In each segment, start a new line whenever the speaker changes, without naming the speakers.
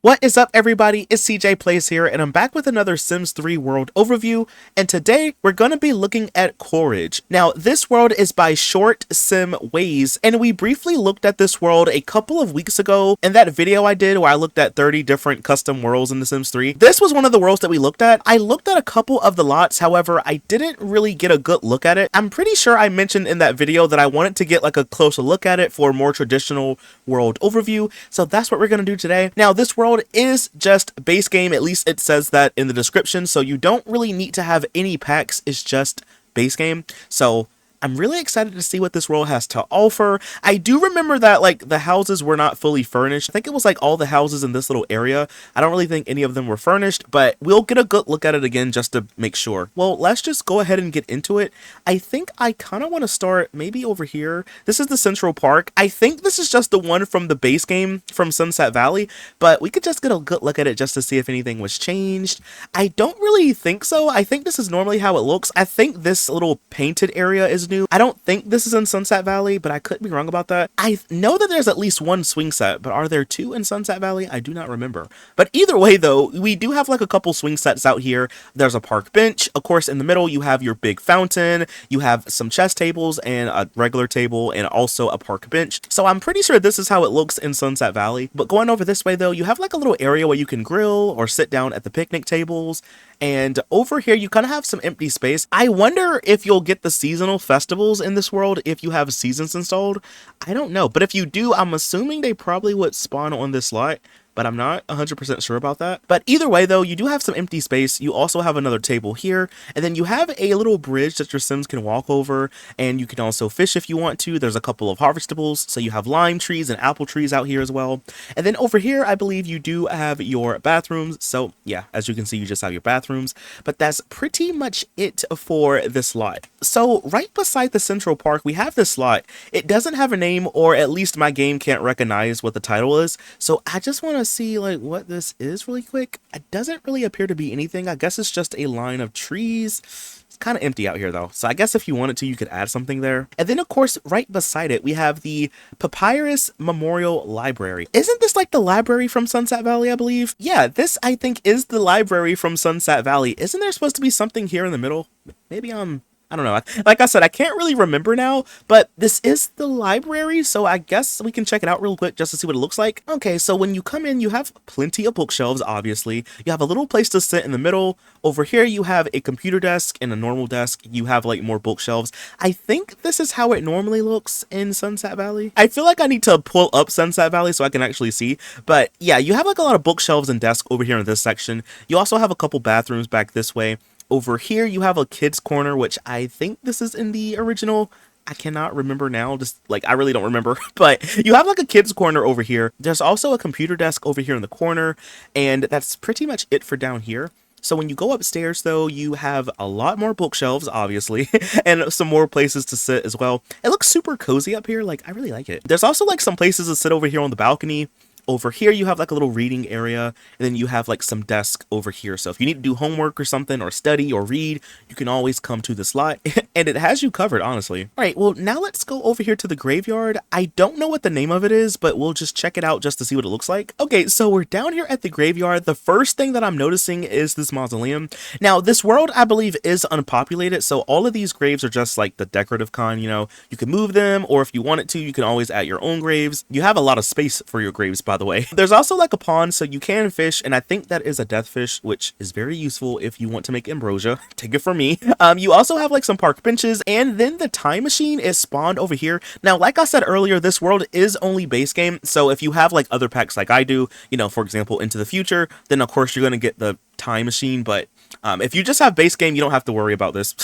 What is up, everybody? It's CJ Plays here, and I'm back with another Sims 3 world overview, and today we're going to be looking at Coridge. Now, this world is by Short-Sim-Wayz, and we briefly looked at this world a couple of weeks ago in that video I did where I looked at 30 different custom worlds in The Sims 3. This was one of the worlds that we looked at. I looked at a couple of the lots, however, I didn't really get a good look at it. I'm pretty sure I mentioned in that video that I wanted to get like a closer look at it for a more traditional world overview, so that's what we're going to do today. Now, this world is just base game, at least it says that in the description, so you don't really need to have any packs. It's just base game. So I'm really excited to see what this world has to offer. I do remember that like the houses were not fully furnished. I think it was like all the houses in this little area. I don't really think any of them were furnished, but we'll get a good look at it again just to make sure. Well, let's just go ahead and get into it. I think I kind of want to start maybe over here. This is the Central Park. I think this is just the one from the base game from Sunset Valley, but we could just get a good look at it just to see if anything was changed. I don't really think so. I think this is normally how it looks. I think this little painted area is new. I don't think this is in Sunset Valley, but I could be wrong about that. I know that there's at least one swing set, but are there two in Sunset Valley? I do not remember. But either way, though, we do have like a couple swing sets out here. There's a park bench. Of course, in the middle, you have your big fountain. You have some chess tables and a regular table and also a park bench. So I'm pretty sure this is how it looks in Sunset Valley. But going over this way, though, you have like a little area where you can grill or sit down at the picnic tables. And over here, you kind of have some empty space. I wonder if you'll get the seasonal festivals in this world if you have seasons installed. I don't know. But if you do, I'm assuming they probably would spawn on this lot, but I'm not 100% sure about that. But either way, though, you do have some empty space. You also have another table here, and then you have a little bridge that your Sims can walk over, and you can also fish if you want to. There's a couple of harvestables, so you have lime trees and apple trees out here as well. And then over here, I believe you do have your bathrooms. So yeah, as you can see, you just have your bathrooms, but that's pretty much it for this lot. So right beside the Central Park, we have this lot. It doesn't have a name, or at least my game can't recognize what the title is. So I just want to see like what this is really quick. It doesn't really appear to be anything. I guess it's just a line of trees. It's kind of empty out here though, so I guess if you wanted to, you could add something there. And then of course right beside it we have the Papyrus Memorial Library. Isn't this like the library from Sunset Valley? I believe, yeah, this I think is the library from Sunset Valley. Isn't there supposed to be something here in the middle? Maybe I don't know. Like I said, I can't really remember now, but this is the library, so I guess we can check it out real quick just to see what it looks like. Okay, so when you come in, you have plenty of bookshelves, obviously. You have a little place to sit in the middle. Over here, you have a computer desk and a normal desk. You have like more bookshelves. I think this is how it normally looks in Sunset Valley. I feel like I need to pull up Sunset Valley so I can actually see, but yeah, you have like a lot of bookshelves and desks over here in this section. You also have a couple bathrooms back this way. Over here, you have a kids corner, which I think this is in the original. I cannot remember now, just like I really don't remember, but you have like a kids corner over here. There's also a computer desk over here in the corner, and that's pretty much it for down here. So when you go upstairs, though, you have a lot more bookshelves, obviously, and some more places to sit as well. It looks super cozy up here. Like, I really like it. There's also like some places to sit over here on the balcony. Over here, you have like a little reading area, and then you have like some desk over here. So if you need to do homework or something, or study or read, you can always come to this lot, and it has you covered, honestly. All right, well, now let's go over here to the graveyard. I don't know what the name of it is, but we'll just check it out just to see what it looks like. Okay, so we're down here at the graveyard. The first thing that I'm noticing is this mausoleum. Now, this world, I believe, is unpopulated, so all of these graves are just like the decorative kind, you know. You can move them, or if you wanted to, you can always add your own graves. You have a lot of space for your graves, by the way. There's also like a pond, so you can fish, and I think that is a death fish, which is very useful if you want to make ambrosia. Take it from me. You also have like some park benches, and then the time machine is spawned over here. Now, like I said earlier, this world is only base game, so if you have like other packs like I do, you know, for example, Into the Future, then of course you're going to get the time machine, but if you just have base game, you don't have to worry about this.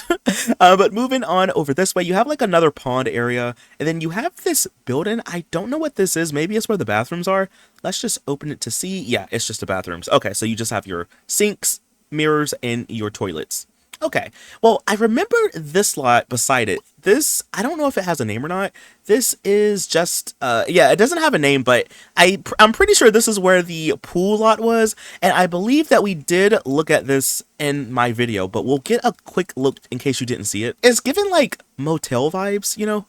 But moving on over this way, you have like another pond area, and then you have this building. I don't know what this is. Maybe it's where the bathrooms are. Let's just open it to see. Yeah, it's just the bathrooms. Okay, so you just have your sinks, mirrors, and your toilets. Okay, well, I remember this lot beside it. This, I don't know if it has a name or not. This is just, yeah, it doesn't have a name, but I'm pretty sure this is where the pool lot was, and I believe that we did look at this in my video, but we'll get a quick look in case you didn't see it. It's given like motel vibes, you know?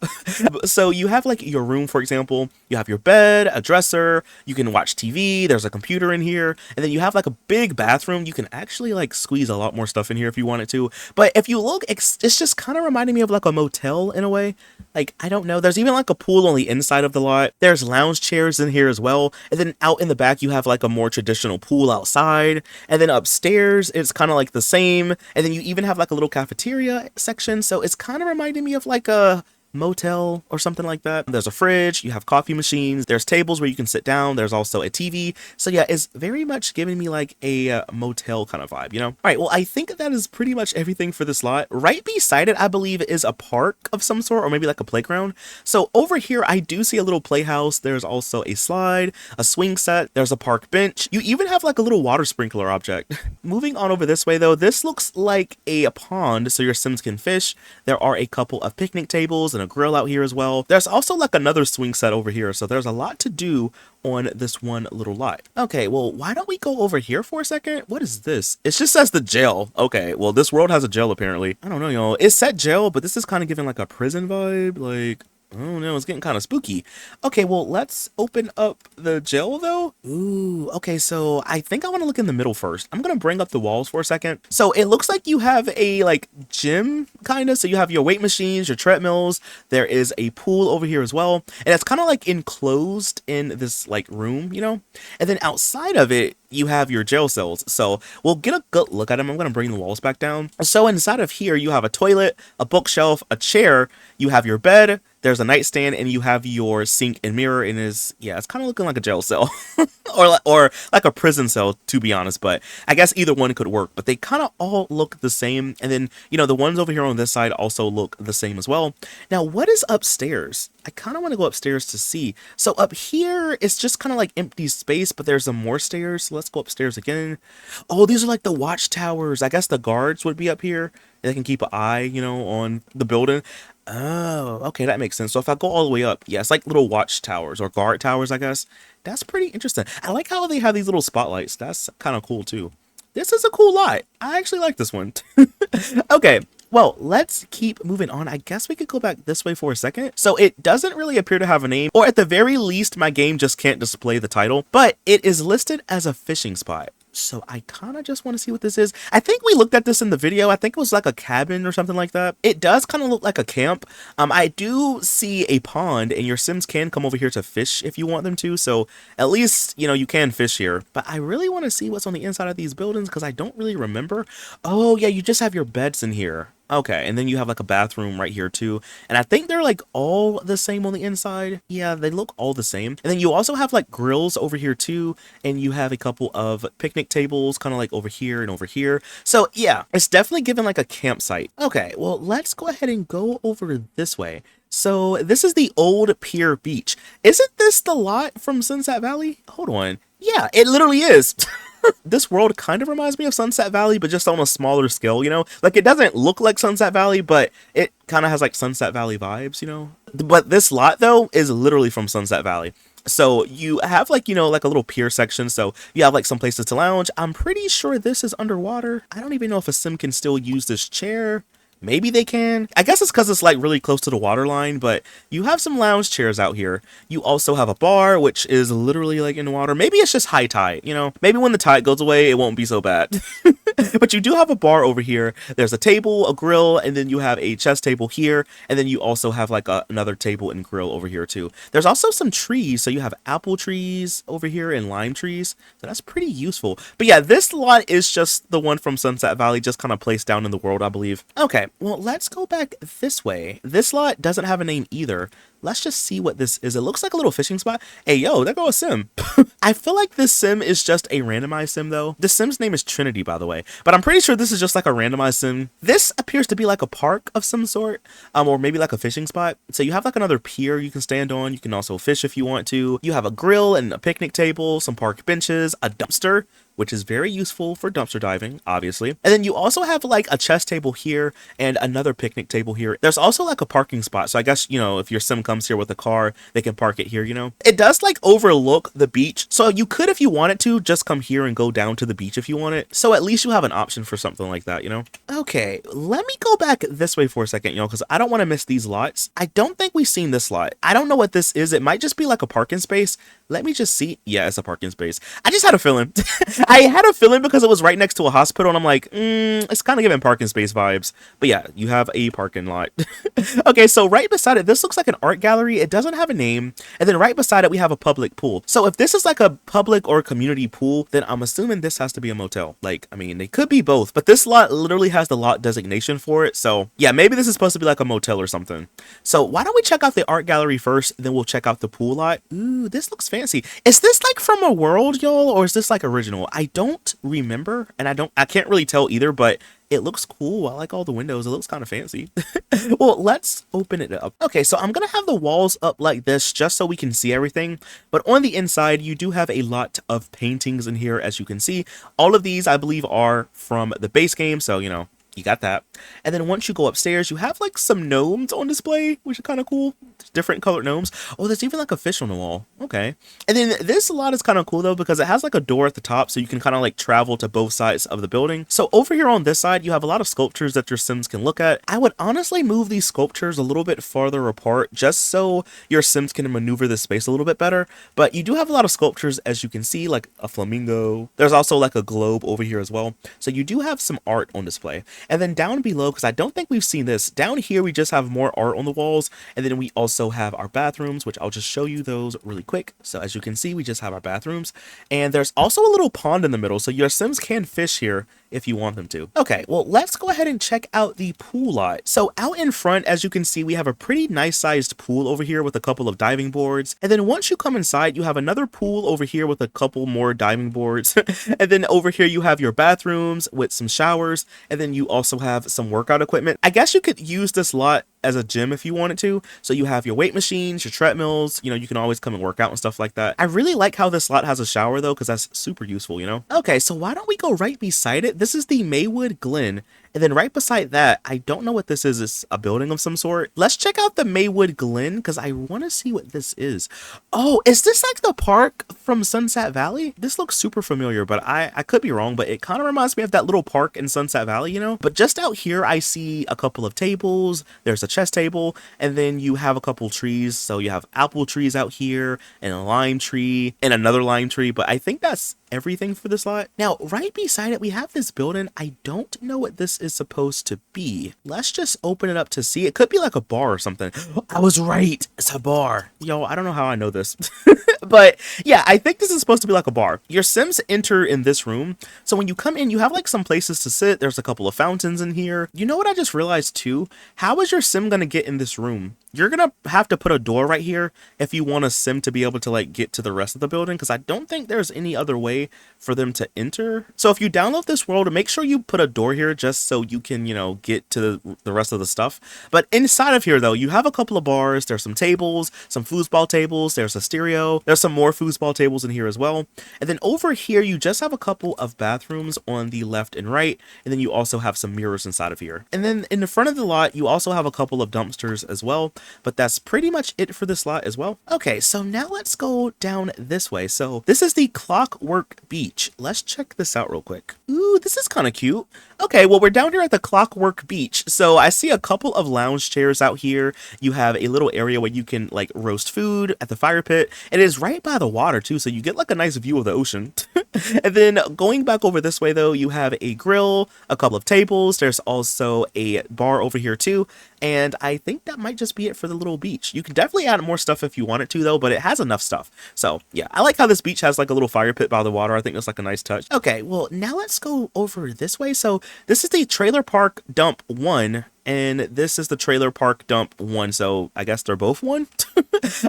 So you have like your room, for example, you have your bed, a dresser, you can watch TV, there's a computer in here, and then you have like a big bathroom. You can actually like squeeze a lot more stuff in here if you wanted to. But if you look, it's just kind of reminding me of like a motel in a way. Like, I don't know. There's even like a pool on the inside of the lot. There's lounge chairs in here as well. And then out in the back, you have like a more traditional pool outside. And then upstairs, it's kind of like the same. And then you even have like a little cafeteria section. So it's kind of reminding me of like a motel or something like that. There's a fridge, you have coffee machines, there's tables where you can sit down, there's also a TV. So yeah, it's very much giving me like a motel kind of vibe, you know? All right, well, I think that is pretty much everything for this lot. Right beside it, I believe, is a park of some sort, or maybe like a playground. So over here, I do see a little playhouse. There's also a slide, a swing set, there's a park bench. You even have like a little water sprinkler object. Moving on over this way though, this looks like a pond so your Sims can fish. There are a couple of picnic tables and a grill out here as well. There's also like another swing set over here, so there's a lot to do on this one little lot. Okay, well, why don't we go over here for a second? What is this? It just says the jail. Okay, well, this world has a jail apparently. I don't know, you know, it said jail, but this is kind of giving like a prison vibe. Like, I don't know, it's getting kind of spooky. Okay, well, let's open up the jail though. Ooh, okay, so I think I want to look in the middle first. I'm gonna bring up the walls for a second. So it looks like you have a like gym kind of. So you have your weight machines, your treadmills. There is a pool over here as well, and it's kind of like enclosed in this like room, you know. And then outside of it, you have your jail cells. So we'll get a good look at them. I'm going to bring the walls back down. So inside of here, you have a toilet, a bookshelf, a chair, you have your bed, there's a nightstand, and you have your sink and mirror. And yeah, it's kind of looking like a jail cell or like a prison cell, to be honest. But I guess either one could work, but they kind of all look the same. And then, you know, the ones over here on this side also look the same as well. Now, what is upstairs? I kind of want to go upstairs to see. So up here, it's just kind of like empty space, but there's some more stairs. So let's go upstairs again. Oh, these are like the watchtowers. I guess the guards would be up here. They can keep an eye, you know, on the building. Oh, okay, that makes sense. So if I go all the way up, yeah, it's like little watchtowers or guard towers, I guess. That's pretty interesting. I like how they have these little spotlights. That's kind of cool too. This is a cool lot. I actually like this one. Okay. Well, let's keep moving on. I guess we could go back this way for a second. So it doesn't really appear to have a name, or at the very least, my game just can't display the title, but it is listed as a fishing spot. So I kind of just want to see what this is. I think we looked at this in the video. I think it was like a cabin or something like that. It does kind of look like a camp. I do see a pond, and your Sims can come over here to fish if you want them to. So at least, you know, you can fish here. But I really want to see what's on the inside of these buildings because I don't really remember. Oh, yeah, you just have your beds in here. Okay, and then you have like a bathroom right here too. And I think they're like all the same on the inside. Yeah, they look all the same. And then you also have like grills over here too. And you have a couple of picnic tables kind of like over here and over here. So yeah, it's definitely given like a campsite. Okay, well, let's go ahead and go over this way. So this is the old pier beach. Isn't this the lot from Sunset Valley? Hold on. Yeah, it literally is. This world kind of reminds me of Sunset Valley, but just on a smaller scale, you know? Like, it doesn't look like Sunset Valley, but it kind of has, like, Sunset Valley vibes, you know? But this lot, though, is literally from Sunset Valley. So you have, like, you know, like a little pier section. So you have, like, some places to lounge. I'm pretty sure this is underwater. I don't even know if a sim can still use this chair. Maybe they can. I guess it's because it's like really close to the water line, but you have some lounge chairs out here. You also have a bar, which is literally like in the water. Maybe it's just high tide, you know? Maybe when the tide goes away, it won't be so bad. But you do have a bar over here. There's a table, a grill, and then you have a chess table here. And then you also have like another table and grill over here too. There's also some trees. So you have apple trees over here and lime trees. So that's pretty useful. But yeah, this lot is just the one from Sunset Valley, just kind of placed down in the world, I believe. Okay. Well, let's go back this way. This lot doesn't have a name either. Let's just see what this is. It looks like a little fishing spot. Hey, yo, there goes a sim. I feel like this sim is just a randomized sim, though. The sim's name is Trinity, by the way. But I'm pretty sure this is just like a randomized sim. This appears to be like a park of some sort, or maybe like a fishing spot. So you have like another pier you can stand on. You can also fish if you want to. You have a grill and a picnic table, some park benches, a dumpster. which is very useful for dumpster diving, obviously. And then you also have like a chess table here and another picnic table here. There's also like a parking spot. So I guess, you know, if your sim comes here with a car, they can park it here, you know. It does like overlook the beach. So you could, if you wanted to, just come here and go down to the beach if you want it. So at least you have an option for something like that, you know. Okay, let me go back this way for a second, you know, because I don't want to miss these lots. I don't think we've seen this lot. I don't know what this is. It might just be like a parking space. Let me just see. Yeah, it's a parking space. I just had a feeling. I had a feeling because it was right next to a hospital, and I'm like, it's kind of giving parking space vibes. But yeah, you have a parking lot. Okay, so right beside it, this looks like an art gallery. It doesn't have a name. And then right beside it, we have a public pool. So if this is like a public or community pool, then I'm assuming this has to be a motel. Like, I mean, they could be both, but this lot literally has the lot designation for it. So yeah, maybe this is supposed to be like a motel or something. So why don't we check out the art gallery first, then we'll check out the pool lot. Ooh, this looks fancy. Is this like from a world, y'all, or is this like original? I don't remember, and I can't really tell either, but it looks cool. I like all the windows. It looks kind of fancy. Well, let's open it up. Okay, so I'm gonna have the walls up like this just so we can see everything. But on the inside, you do have a lot of paintings in here, as you can see. All of these, I believe, are from the base game, so you know, you got that. And then once you go upstairs, you have like some gnomes on display, which is kind of cool. Different colored gnomes. Oh, there's even like a fish on the wall. Okay. And then this lot is kind of cool though, because it has like a door at the top, so you can kind of like travel to both sides of the building. So over here on this side, you have a lot of sculptures that your sims can look at. I would honestly move these sculptures a little bit farther apart just so your sims can maneuver this space a little bit better. But you do have a lot of sculptures, as you can see, like a flamingo. There's also like a globe over here as well. So you do have some art on display. And then down below, because I don't think we've seen this, down here we just have more art on the walls, and then we also have our bathrooms, which I'll just show you those really quick. So as you can see, we just have our bathrooms, and there's also a little pond in the middle, so your sims can fish here if you want them to. Okay, well, let's go ahead and check out the pool lot. So out in front, as you can see, we have a pretty nice sized pool over here with a couple of diving boards. And then once you come inside, you have another pool over here with a couple more diving boards. And then over here, you have your bathrooms with some showers. And then you also have some workout equipment. I guess you could use this lot as a gym if you wanted to. So you have your weight machines, your treadmills, you know, you can always come and work out and stuff like that. I really like how this lot has a shower though, because that's super useful, you know? Okay, so why don't we go right beside it? This is the Maywood Glen. And then right beside that, I don't know what this is. It's a building of some sort. Let's check out the Maywood Glen because I want to see what this is. Oh, is this like the park from Sunset Valley? This looks super familiar, but I could be wrong, but it kind of reminds me of that little park in Sunset Valley, you know? But just out here, I see a couple of tables. There's a chess table, and then you have a couple trees. So you have apple trees out here, and a lime tree, and another lime tree, but I think that's everything for this lot. Now, right beside it, we have this building. I don't know what this is supposed to be. Let's just open it up to see. It could be like a bar or something. I was right. It's a bar. Yo, I don't know how I know this. But yeah, I think this is supposed to be like a bar. Your sims enter in this room. So when you come in, you have like some places to sit. There's a couple of fountains in here. You know what I just realized too? How is your sim gonna get in this room? You're gonna have to put a door right here if you want a sim to be able to like get to the rest of the building, because I don't think there's any other way for them to enter. So if you download this world, make sure you put a door here just so you can, you know, get to the rest of the stuff. But inside of here though, you have a couple of bars. There's some tables, some foosball tables. There's a stereo. There's some more foosball tables in here as well. And then over here, you just have a couple of bathrooms on the left and right. And then you also have some mirrors inside of here. And then in the front of the lot, you also have a couple of dumpsters as well. But that's pretty much it for this lot as well. Okay, so now let's go down this way. So this is the Clockwork Beach. Let's check this out real quick. Ooh, this is kind of cute. Okay, well, we're down here at the Clockwork Beach. So I see a couple of lounge chairs out here. You have a little area where you can like roast food at the fire pit. It is right by the water too, so you get like a nice view of the ocean. And then going back over this way though, you have a grill, a couple of tables. There's also a bar over here too. And I think that might just be it for the little beach. You can definitely add more stuff if you wanted to though, but it has enough stuff. So yeah, I like how this beach has like a little fire pit by the water. I think that's like a nice touch. Okay, well now let's go over this way. So this is the Trailer Park Dump 1. and this is the trailer park dump 1, so I guess they're both 1.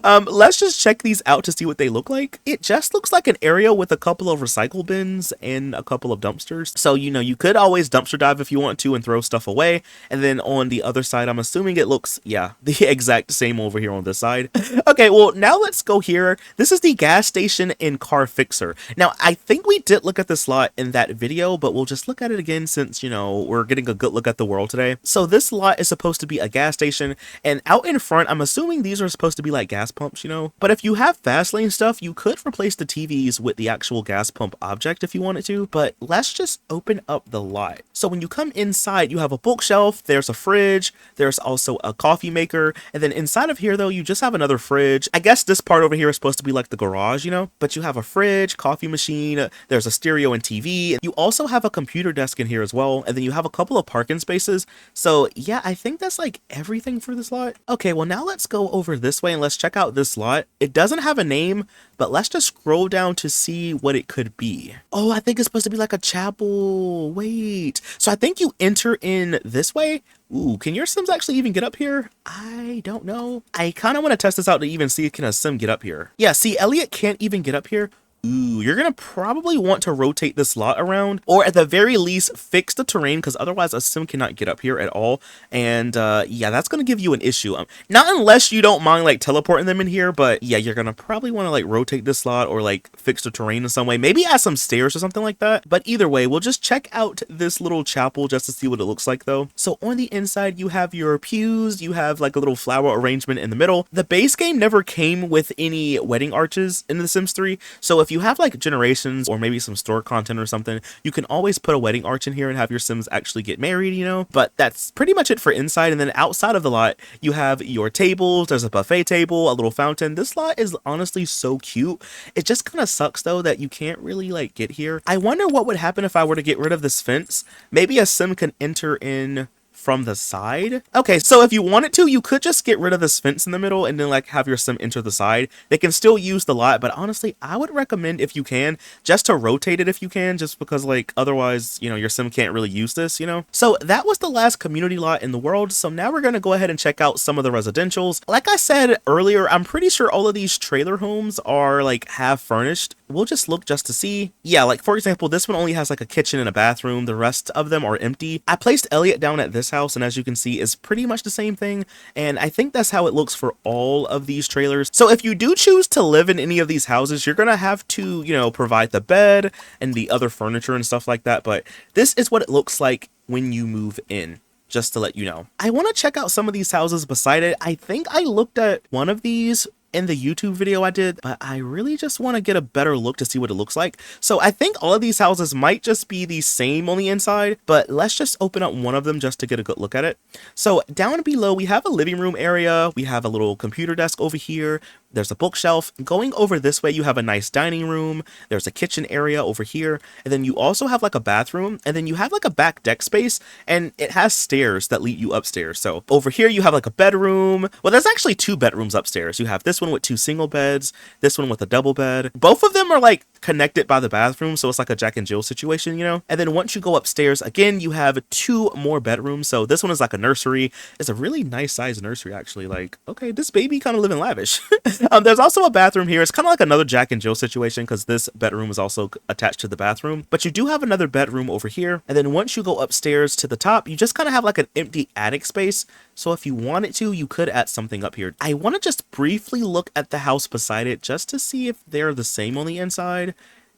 Let's just check these out to see what they look like. It just looks like an area with a couple of recycle bins and a couple of dumpsters. So, you know, you could always dumpster dive if you want to and throw stuff away. And then on the other side, I'm assuming it looks, yeah, the exact same over here on this side. Okay, well, now let's go here. This is the gas station and car fixer. Now, I think we did look at this lot in that video, but we'll just look at it again since, you know, we're getting a good look at the world today. So this lot is supposed to be a gas station, and out in front, I'm assuming these are supposed to be like gas pumps, you know? But if you have fast lane stuff, you could replace the TVs with the actual gas pump object if you wanted to, but let's just open up the lot. So when you come inside, you have a bookshelf, there's a fridge, there's also a coffee maker, and then inside of here though, you just have another fridge. I guess this part over here is supposed to be like the garage, you know? But you have a fridge, coffee machine, there's a stereo and TV. You also have a computer desk in here as well, and then you have a couple of parking spaces. So yeah, I think that's like everything for this lot. Okay, well now let's go over this way and let's check out this lot. It doesn't have a name, but let's just scroll down to see what it could be. Oh, I think it's supposed to be like a chapel. Wait, so I think you enter in this way. Ooh, can your Sims actually even get up here? I don't know. I kind of want to test this out to even see can a Sim get up here. Yeah, see, Elliot can't even get up here. Ooh, you're gonna probably want to rotate this lot around, or at the very least fix the terrain, because otherwise a Sim cannot get up here at all. And yeah, that's gonna give you an issue. Not unless you don't mind like teleporting them in here, but yeah, you're gonna probably want to like rotate this lot or like fix the terrain in some way, maybe add some stairs or something like that. But either way, we'll just check out this little chapel just to see what it looks like though. So on the inside, you have your pews, you have like a little flower arrangement in the middle. The base game never came with any wedding arches in The Sims 3, so if you have like generations or maybe some store content or something, you can always put a wedding arch in here and have your Sims actually get married, you know? But that's pretty much it for inside. And then outside of the lot, you have your tables, there's a buffet table, a little fountain. This lot is honestly so cute. It just kind of sucks though that you can't really like get here. I wonder what would happen if I were to get rid of this fence. Maybe a Sim can enter in from the side. Okay, so if you wanted to, you could just get rid of this fence in the middle and then like have your Sim enter the side. They can still use the lot, but honestly, I would recommend if you can, just to rotate it if you can, just because like otherwise, you know, your Sim can't really use this, you know? So that was the last community lot in the world. So now we're gonna go ahead and check out some of the residentials. Like I said earlier, I'm pretty sure all of these trailer homes are like half furnished. We'll just look just to see. Yeah, like for example, this one only has like a kitchen and a bathroom. The rest of them are empty. I placed Elliot down at this house, and as you can see, is pretty much the same thing. And I think that's how it looks for all of these trailers. So if you do choose to live in any of these houses, you're gonna have to, you know, provide the bed and the other furniture and stuff like that. But this is what it looks like when you move in, just to let you know. I want to check out some of these houses beside it. I think I looked at one of these in the YouTube video I did, but I really just want to get a better look to see what it looks like. So I think all of these houses might just be the same on the inside, but let's just open up one of them just to get a good look at it. So down below, we have a living room area. We have a little computer desk over here. There's a bookshelf. Going over this way, you have a nice dining room. There's a kitchen area over here. And then you also have like a bathroom. And then you have like a back deck space. And it has stairs that lead you upstairs. So over here, you have like a bedroom. Well, there's actually 2 bedrooms upstairs. You have this one with 2 single beds. This one with a double bed. Both of them are like connected by the bathroom. So it's like a Jack and Jill situation, you know? And then once you go upstairs, again, you have 2 more bedrooms. So this one is like a nursery. It's a really nice size nursery, actually. Like, okay, this baby kind of living lavish. There's also a bathroom here. It's kind of like another Jack and Jill situation because this bedroom is also attached to the bathroom. But you do have another bedroom over here. And then once you go upstairs to the top, you just kind of have like an empty attic space. So if you wanted to, you could add something up here. I want to just briefly look at the house beside it just to see if they're the same on the inside.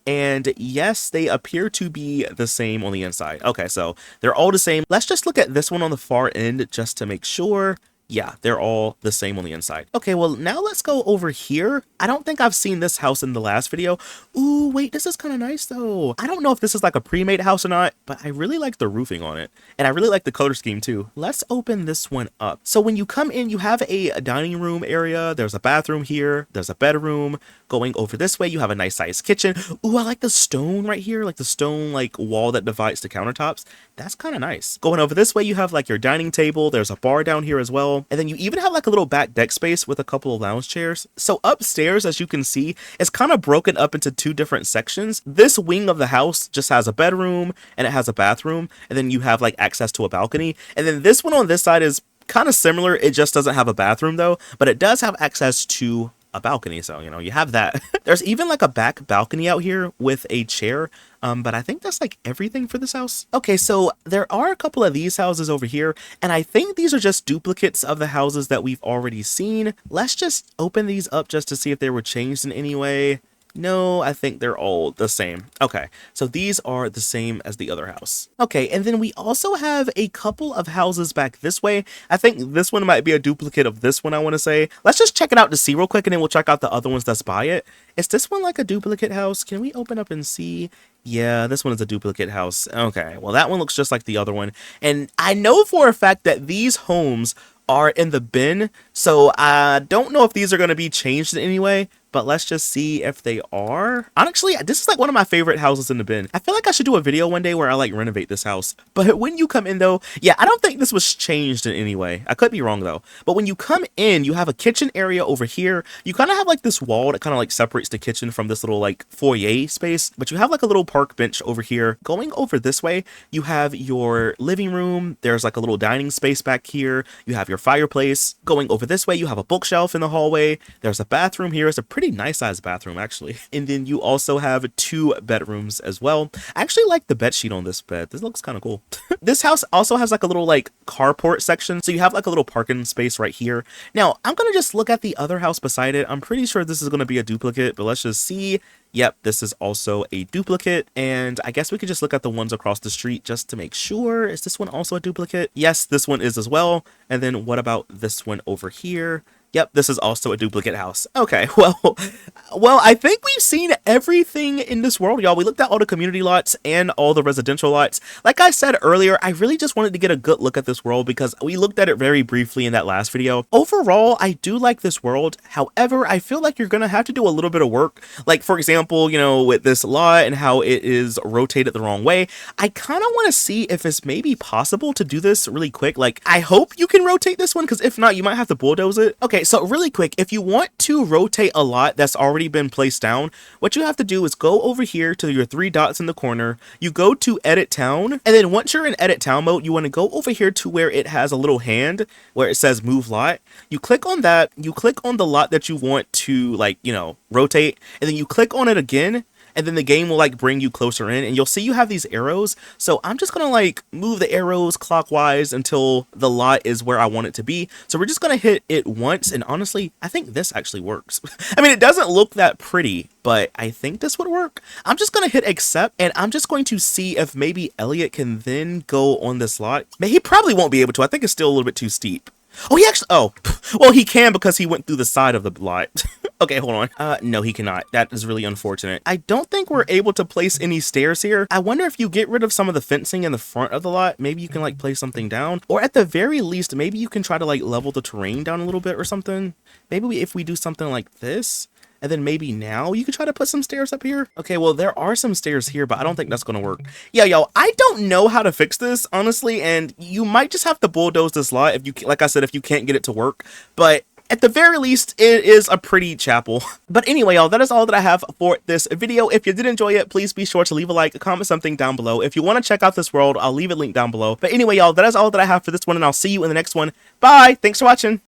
And yes, they appear to be the same on the inside. Okay, so they're all the same. Let's just look at this one on the far end just to make sure. Yeah, they're all the same on the inside. Okay, well, now let's go over here. I don't think I've seen this house in the last video. Ooh, wait, this is kind of nice, though. I don't know if this is like a pre-made house or not, but I really like the roofing on it. And I really like the color scheme, too. Let's open this one up. So when you come in, you have a dining room area. There's a bathroom here. There's a bedroom. Going over this way, you have a nice sized kitchen. Ooh, I like the stone right here, like the stone like wall that divides the countertops. That's kind of nice. Going over this way, you have like your dining table. There's a bar down here as well. well. And then you even have like a little back deck space with a couple of lounge chairs. So upstairs, as you can see, it's kind of broken up into two different sections. This wing of the house just has a bedroom and it has a bathroom, and then you have like access to a balcony. And then this one on this side is kind of similar. It just doesn't have a bathroom though, but it does have access to a balcony, so you know you have that. There's even like a back balcony out here with a chair, but I think that's like everything for this house. Okay, so there are a couple of these houses over here, and I think these are just duplicates of the houses that we've already seen. Let's just open these up just to see if they were changed in any way. No, I think they're all the same. Okay, so these are the same as the other house. Okay, and then we also have a couple of houses back this way. I think this one might be a duplicate of this one, I want to say. Let's just check it out to see real quick, and then we'll check out the other ones that's by it. Is this one like a duplicate house? Can we open up and see? Yeah, this one is a duplicate house. Okay, well, that one looks just like the other one. And I know for a fact that these homes are in the bin, so I don't know if these are going to be changed in any way, but let's just see if they are. Honestly, this is like one of my favorite houses in the bin. I feel like I should do a video one day where I like renovate this house. But when you come in though, yeah, I don't think this was changed in any way. I could be wrong though. But when you come in, you have a kitchen area over here. You kind of have like this wall that kind of like separates the kitchen from this little like foyer space. But you have like a little park bench over here. Going over this way, you have your living room. There's like a little dining space back here. You have your fireplace. Going over this way, you have a bookshelf in the hallway. There's a bathroom here. It's a pretty nice sized bathroom actually. And then you also have 2 bedrooms as well. I actually like the bed sheet on this bed. This looks kind of cool. This house also has like a little like carport section. So you have like a little parking space right here. Now I'm going to just look at the other house beside it. I'm pretty sure this is going to be a duplicate, but let's just see. Yep, this is also a duplicate, and I guess we could just look at the ones across the street just to make sure. Is this one also a duplicate? Yes, this one is as well. And then what about this one over here? Yep, this is also a duplicate house. Okay, well, I think we've seen everything in this world, y'all. We looked at all the community lots and all the residential lots. Like I said earlier, I really just wanted to get a good look at this world because we looked at it very briefly in that last video. Overall, I do like this world. However, I feel like you're gonna have to do a little bit of work. Like, for example, you know, with this lot and how it is rotated the wrong way, I kind of want to see if it's maybe possible to do this really quick. Like, I hope you can rotate this one, because if not, you might have to bulldoze it. Okay, so really quick, if you want to rotate a lot that's already been placed down, what you have to do is go over here to your 3 dots in the corner. You go to edit town, and then once you're in edit town mode, you want to go over here to where it has a little hand where it says move lot. You click on that, you click on the lot that you want to, like, you know, rotate, and then you click on it again, and then the game will like bring you closer in, and you'll see you have these arrows. So I'm just gonna like move the arrows clockwise until the lot is where I want it to be. So we're just gonna hit it once, and honestly, I think this actually works. I mean, it doesn't look that pretty, but I think this would work. I'm just gonna hit accept, and I'm just going to see if maybe Elliot can then go on this lot. Man, he probably won't be able to. I think it's still a little bit too steep. Oh, he actually, oh, well, he can because he went through the side of the lot. Okay, hold on. No, he cannot. That is really unfortunate. I don't think we're able to place any stairs here. I wonder if you get rid of some of the fencing in the front of the lot, maybe you can like place something down, or at the very least, maybe you can try to like level the terrain down a little bit or something. Maybe if we do something like this, and then maybe now you could try to put some stairs up here. Okay, well, there are some stairs here, but I don't think that's gonna work. Yeah, yo, I don't know how to fix this, honestly, and you might just have to bulldoze this lot if you, like I said, if you can't get it to work. But at the very least, it is a pretty chapel. But anyway, y'all, that is all that I have for this video. If you did enjoy it, please be sure to leave a like, comment something down below. If you want to check out this world, I'll leave a link down below. But anyway, y'all, that is all that I have for this one, and I'll see you in the next one. Bye! Thanks for watching!